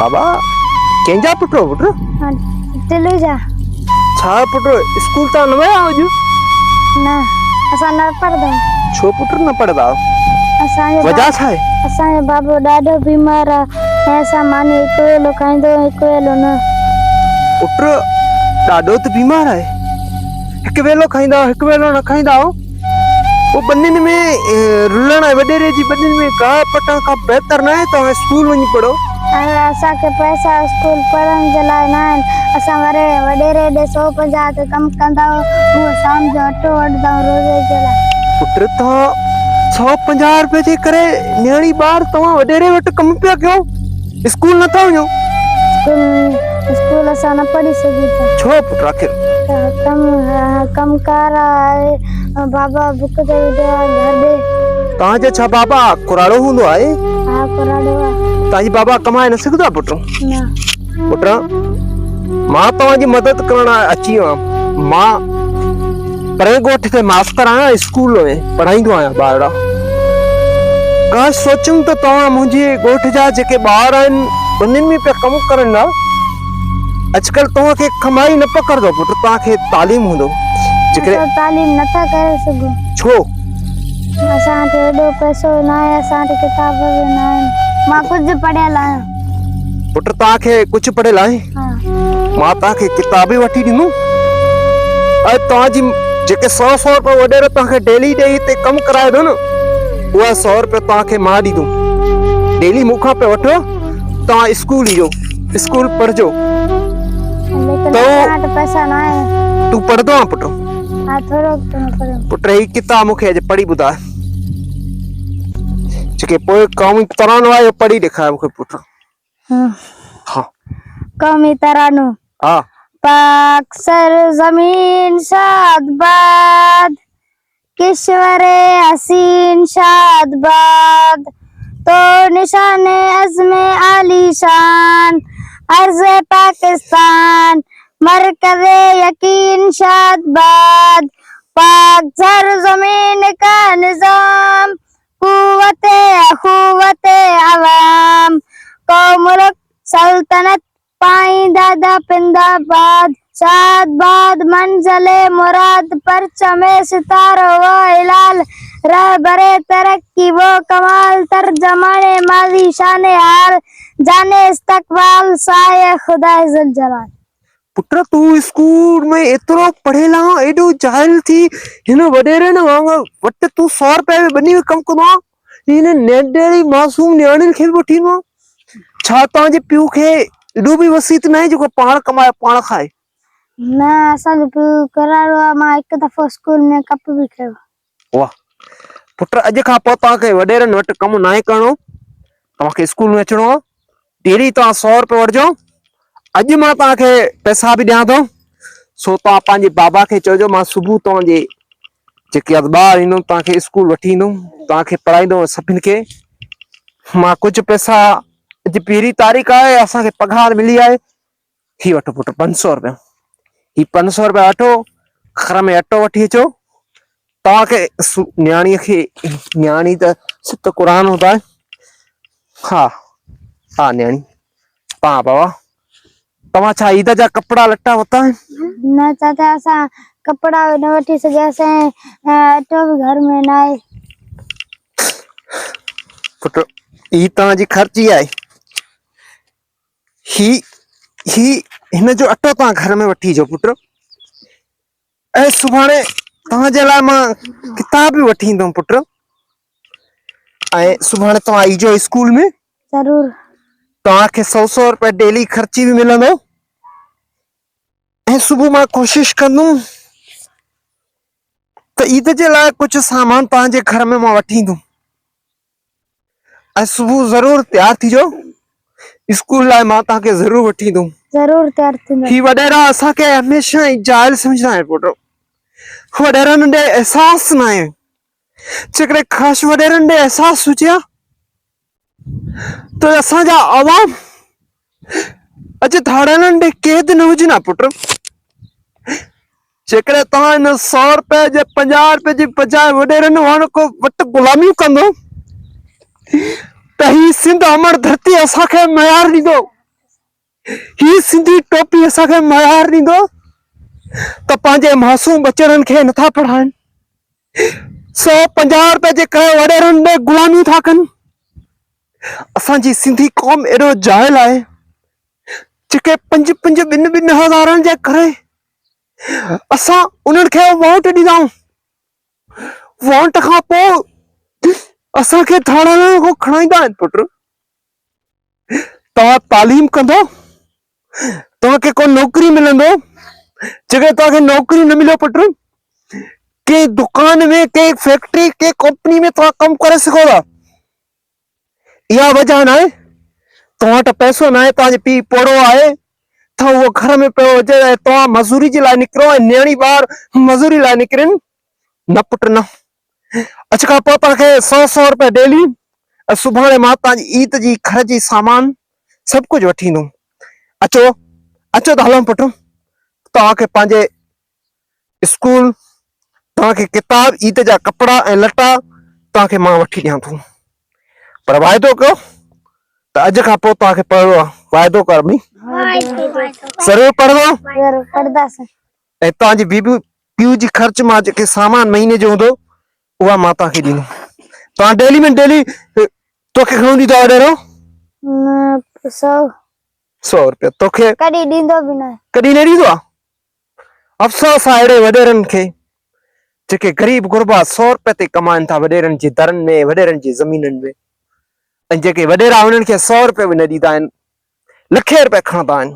बाबा कंहिंजा पुट पुट हाँ टिलू जा छा पुट स्कूल ता न विया अॼु ना असां न पढ़दा छो पुट न पढ़दा असांजो वजह छा आहे असांजो बाबो ॾाढो बीमार आहे ऐं असां मानी हिकु वेलो खाईंदो हिकु वेलो न पुट ॾाढो त बीमार आहे हिकु वेलो खाईंदा हिकु वेलो न खाईंदा वो बनिन में रुलण वडेरे जी बनिन में का पटण का बेहतर न आहे तव्हां स्कूल वञी पढ़ो असांखे पैसा स्कूल पढ़ण जे लाइ न आहिनि असां वरे वडेरे ॾे 150 ते कमु कंदा उहो शाम जो अटो वढंदा रोज़ जे लाइ पुट तव्हां 150 रुपए जे करे न्याणी ॿार तव्हां वडेरे वटि कमु पिया कयो स्कूल नथा वञो स्कूल असां न पढ़ी सघूं था छो पुट आखिर कमकार आहे बाबा बुक ते विधो आहे घर ॾे तव्हांजो छा बाबा कुराड़ो हूंदो आहे हा कुराड़ो आहे तव्हांजी बाबा कमाए न सघंदो आहे पुट न पुट मां तव्हांजी मदद करण अची वियो आहियां मां परे ॻोठ ते मास्तर आहियां स्कूल में पढ़ाईंदो आहियां ॿार का सोचूं त तव्हां मुंहिंजे ॻोठ जा जेके ॿार आहिनि उन्हनि में पिया कमु करण था अॼुकल्ह तव्हांखे कमाई न पकड़ंदो पुट तव्हांखे तालीम हूंदो असां तालीम नथा करे सघूं छो असांखे एॾो पैसो न आहे असांखे किताब बि न आहिनि मां कुझु पढ़ियल आहियां पुट तव्हांखे कुझु पढ़ियल आहे मां तव्हांखे किताबी वठी ॾींदुमि ऐं तव्हांजी जेके 100 रुपया वॾेरो तव्हांखे डेली ॾेई हिते कमु कराए थो न उहा 100 रुपया तव्हांखे मां ॾींदुमि डेली मूंखां पिया वठो तव्हां स्कूल ईजो स्कूल पढ़जो पैसा न आहे तूं पढ़ंदो आहे पुट हा थोरो पुट ही किताब मूंखे अॼु पढ़ी ॿुधाए जेके पोइ क़ौमी तरानो आहे पढ़ी ॾेखारे मूंखे पुट हाँ कौमी तरानो हाँ पाक सरजमीन शादबाद किश्वरे हसीन शादबाद तो निशाने अज़्मे आलीशान अर्ज़े पाकिस्तान मरकज़े यकीन शादबाद पाक सरजमीन का निज़ाम कुव्वते अखुव्वते अवाम कौमुलक सल्तनत पाइंदादा पिंदाबाद शादबाद मंजले मुराद परचमे सितारो व हिलाल रहबरे तरक्की वो कमाल तर्जमाने माजी शाने हाल जाने इस्तकबाल साये खुदा ज़ुल जलाल पुट तू स्कूल में एतिरो पढ़ियल आहे एॾो जाहिल थी हिन वॾेरे न वांग वटि तू 100 रुपए में बनी में कमु कंदो आहे हिन नेडेड़ी मासूम न्याणियुनि खे बि वठी ईंदो आहे छा तव्हांजे पीउ खे एॾो बि वसीत न आहे जेको पाण कमाए पाण खाए न असांजो पीउ करारो आहे मां हिकु दफ़ो स्कूल में कप बि खयो वाह पुट अॼु खां पोइ तव्हांखे वॾेरनि वटि कमु न आहे करिणो तव्हांखे स्कूल में अचिणो आहे डेली तव्हां 100 रुपया वठिजो अॼु मां तव्हांखे पैसा बि ॾियां थो सो तव्हां पंहिंजे बाबा खे चइजो मां सुबुह तव्हांजे जेके ॿार ईंदुमि तव्हांखे स्कूल वठी ईंदुमि तव्हांखे पढ़ाईंदुमि सभिनि खे मां कुझु पैसा अॼु पहिरीं तारीख़ आहे असांखे पघार मिली आहे ही वठो पुट 500 रुपया ही 500 रुपया वठो घर में अटो वठी अचो तव्हांखे न्याणीअ खे न्याणी त सित क़ुर हूंदा आहे हा हा न्याणी तव्हां बाबा तव्हां छा ईद जा कपिड़ा लटा वरिता आहिनि न चाचा असां कपिड़ा न वठी सघियासीं अटो बि घर में न आहे पुट ही तव्हांजी ख़र्ची आहे ही हिन जो अटो तव्हां घर में वठी अचो पुट ऐं सुभाणे तव्हांजे लाइ मां किताब बि वठी ईंदुमि पुट ऐं सुभाणे तव्हां ईजो स्कूल में ज़रूर तव्हांखे 100 रुपया डेली ख़र्ची बि मिलंदो ऐं सुबुह मां कोशिशि कंदुमि त ईद जे लाइ कुझु सामान तव्हांजे घर में मां वठी ईंदुमि ऐं सुबुह ज़रूर तयारु थीजो स्कूल लाइ मां तव्हांखे ज़रूर वठी ईंदुमि ज़रूर तयारु थींदो ही वॾेरा असांखे हमेशह ई जाहिल सम्झंदा आहिनि पुट वॾेरनि ॾे एहसास न आहे जेकॾहिं ख़ासि वॾेरनि ॾे एहसास हुजे हा त असांजा आवाम अॼु धाड़नि ॾे क़ैद न हुजे न पुट जेकॾहिं तव्हां इन 100 रुपए जे 50 रुपए जी बजाए वॾेरनि वटि गुलामी कंदो त ही सिंध अमर धरती असांखे मयार ॾींदो ही सिंधी टोपी असांखे मयार ॾींदो त पंहिंजे मासूम बचड़नि खे नथा पढ़ाइनि। 150 रुपए जे करे वॾेरनि ॾे गुलामी था कनि। असांजी सिंधी क़ौम एॾो जाइल आहे जेके 5-5 ॿिनि हज़ारनि जे करे असां उन्हनि खे वोट ॾींदा आहियूं। वोट खां पोइ असांखे धाड़नि खां खणाईंदा आहिनि। पुट तव्हां तालीम कंदो, तव्हांखे को नौकरी मिलंदो। जेकर तव्हांखे नौकरी न मिलियो पुट, के दुकान में, के फैक्ट्री, के कंपनी में तव्हां कमु करे सघो था। इहा वजह न आहे तव्हां वटि पैसो न आहे, तव्हांजो पीउ पोड़ो आहे त उहो घर में पियो हुजे ऐं तव्हां मज़ूरी जे लाइ निकिरो ऐं नियाणी ॿार मज़ूरी लाइ निकिरनि। न पुट न, अॼु खां पोइ तव्हांखे 100 रुपए डेली ऐं सुभाणे मां तव्हांजी ईद जी घर जी सामान सभु कुझु वठी ईंदुमि। अचो अचो त हलूं पुट। तव्हांखे पंहिंजे स्कूल, तव्हांखे किताब, ईद जा कपिड़ा ऐं लटा तव्हांखे मां वठी ॾियां थो। पर वाइदो कयो त अॼु खां पोइ तव्हांखे पढ़णो आहे। वाइदो कर बि ज़रूरु पढ़ंदो पढ़ंदासीं। ऐं तव्हांजी पीउ जी ख़र्च मां जेके सामान महीने जो हूंदो उहा मां तव्हांखे ॾींदुमि। तव्हां डेली में डेली तोखे घणो ॾींदो आहे वॾेरो? 100 रुपया। तोखे कॾहिं ॾींदो बि न, कॾहिं न ॾींदो आहे। अफ़सोस आहे अहिड़े वॾेरनि खे जेके ग़रीब गुरबा 100 रुपए ते कमाइनि था वॾेरनि जी दरनि में, वॾेरनि जी ज़मीननि में। ऐं जेके वॾेरा उन्हनि खे 100 रुपए बि न ॾींदा आहिनि, लखे रुपए खणंदा आहिनि।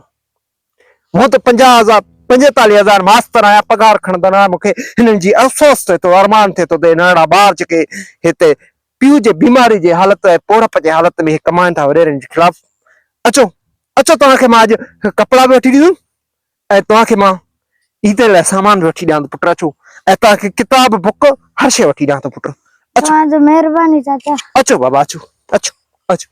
हूअं त 50,000 45,000 मास्तर आहियां, पगार खणंदा न। मूंखे हिननि जी अफ़सोस थिए थो, अरमान थिए थो त नंढड़ा ॿार जेके हिते पीउ जे बीमारी जे हालत ऐं पोड़प जे हालत में कमाइनि था वॾेरनि जे ख़िलाफ़। अचो अचो, तव्हांखे मां अॼु कपिड़ा बि वठी ॾींदुमि ऐं तव्हांखे मां ईद लाइ सामान बि वठी ॾियां थो पुट। अचो, ऐं तव्हांखे किताब, बुक, हर शइ वठी ॾियां थो पुट। अचो तव्हांजो महिरबानी चाचा। अचो बाबा, अचो अचो अचो।